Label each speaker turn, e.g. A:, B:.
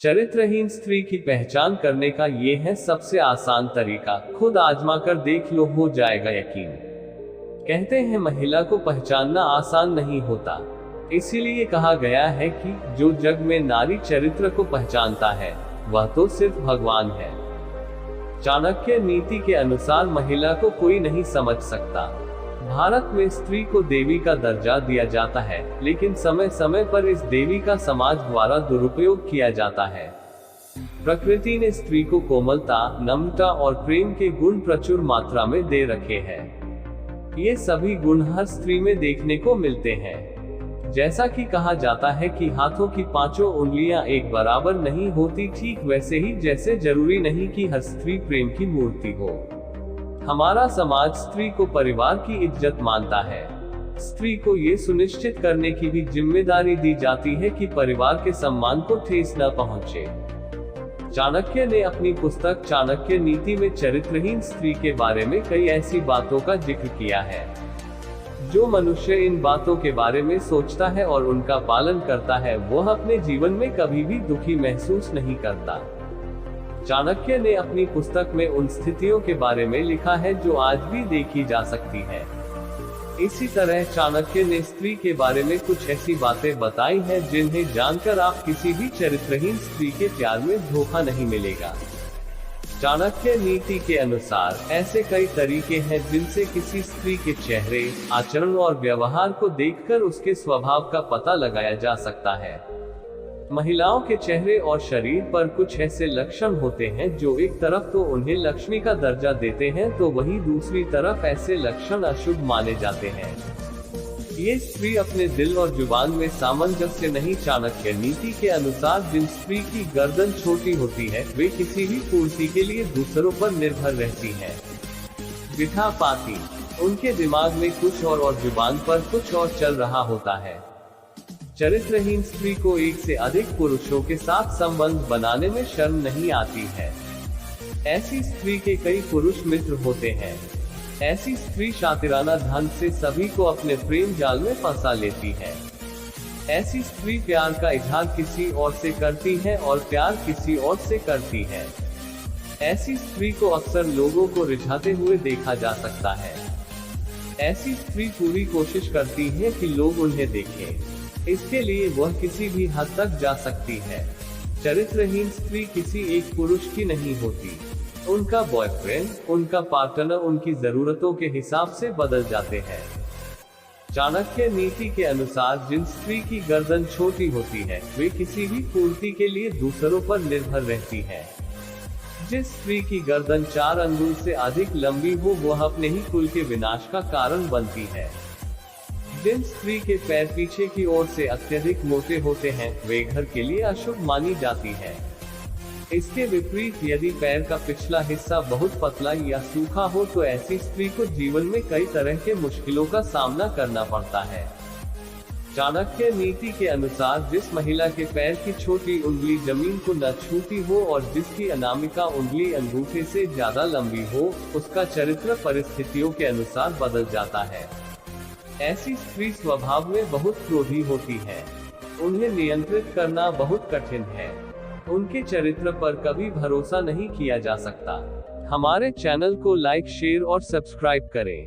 A: चरित्रहीन स्त्री की पहचान करने का ये है सबसे आसान तरीका, खुद आजमा कर देख लो, हो जाएगा यकीन। कहते हैं महिला को पहचानना आसान नहीं होता, इसीलिए कहा गया है कि जो जग में नारी चरित्र को पहचानता है वह तो सिर्फ भगवान है। चाणक्य नीति के अनुसार महिला को कोई नहीं समझ सकता। भारत में स्त्री को देवी का दर्जा दिया जाता है, लेकिन समय समय पर इस देवी का समाज द्वारा दुरुपयोग किया जाता है। प्रकृति ने स्त्री को कोमलता, नम्रता और प्रेम के गुण प्रचुर मात्रा में दे रखे हैं। ये सभी गुण हर स्त्री में देखने को मिलते हैं। जैसा कि कहा जाता है कि हाथों की पांचों उंगलियां एक बराबर नहीं होती, ठीक वैसे ही जैसे जरूरी नहीं कि हर स्त्री प्रेम की मूर्ति हो। हमारा समाज स्त्री को परिवार की इज्जत मानता है। स्त्री को ये सुनिश्चित करने की भी जिम्मेदारी दी जाती है कि परिवार के सम्मान को ठेस न पहुंचे। चाणक्य ने अपनी पुस्तक चाणक्य नीति में चरित्रहीन स्त्री के बारे में कई ऐसी बातों का जिक्र किया है। जो मनुष्य इन बातों के बारे में सोचता है और उनका पालन करता है, वह अपने जीवन में कभी भी दुखी महसूस नहीं करता। चाणक्य ने अपनी पुस्तक में उन स्थितियों के बारे में लिखा है जो आज भी देखी जा सकती है। इसी तरह चाणक्य ने स्त्री के बारे में कुछ ऐसी बातें बताई हैं जिन्हें जानकर आप किसी भी चरित्रहीन स्त्री के प्यार में धोखा नहीं मिलेगा। चाणक्य नीति के अनुसार ऐसे कई तरीके हैं जिनसे किसी स्त्री के चेहरे, आचरण और व्यवहार को देखकर उसके स्वभाव का पता लगाया जा सकता है। महिलाओं के चेहरे और शरीर पर कुछ ऐसे लक्षण होते हैं जो एक तरफ तो उन्हें लक्ष्मी का दर्जा देते हैं, तो वहीं दूसरी तरफ ऐसे लक्षण अशुभ माने जाते हैं। ये स्त्री अपने दिल और जुबान में सामंजस्य नहीं। चाणक्य नीति के अनुसार जिन स्त्री की गर्दन छोटी होती है, वे किसी भी पूर्ति के लिए दूसरों पर निर्भर रहती हैं। विठापाती, उनके दिमाग में कुछ और जुबान पर कुछ और चल रहा होता है। चरित्रहीन स्त्री को एक से अधिक पुरुषों के साथ संबंध बनाने में शर्म नहीं आती है। ऐसी स्त्री के कई पुरुष मित्र होते हैं। ऐसी स्त्री शातिराना ढंग से सभी को अपने प्रेम जाल में फंसा लेती है। ऐसी स्त्री प्यार का इजहार किसी और से करती है और प्यार किसी और से करती है। ऐसी स्त्री को अक्सर लोगों को रिझाते हुए देखा जा सकता है। ऐसी स्त्री पूरी कोशिश करती है कि लोग उन्हें देखें। इसके लिए वह किसी भी हद तक जा सकती है। चरित्रहीन स्त्री किसी एक पुरुष की नहीं होती। उनका बॉयफ्रेंड, उनका पार्टनर उनकी जरूरतों के हिसाब से बदल जाते हैं। चाणक्य नीति के अनुसार जिन स्त्री की गर्दन छोटी होती है, वे किसी भी पूर्ति के लिए दूसरों पर निर्भर रहती है। जिस स्त्री की गर्दन 4 अंगुल से अधिक लंबी हो, वह अपने ही कुल के विनाश का कारण बनती है। जिन स्त्री के पैर पीछे की ओर से अत्यधिक मोटे होते हैं, वे घर के लिए अशुभ मानी जाती है। इसके विपरीत यदि पैर का पिछला हिस्सा बहुत पतला या सूखा हो, तो ऐसी स्त्री को जीवन में कई तरह के मुश्किलों का सामना करना पड़ता है। चाणक्य नीति के अनुसार जिस महिला के पैर की छोटी उंगली जमीन को न छूती हो और जिसकी अनामिका उंगली अंगूठे से ज्यादा लंबी हो, उसका चरित्र परिस्थितियों के अनुसार बदल जाता है। ऐसी स्त्री स्वभाव में बहुत क्रोधी होती है। उन्हें नियंत्रित करना बहुत कठिन है। उनके चरित्र पर कभी भरोसा नहीं किया जा सकता। हमारे चैनल को लाइक, शेयर और सब्सक्राइब करें।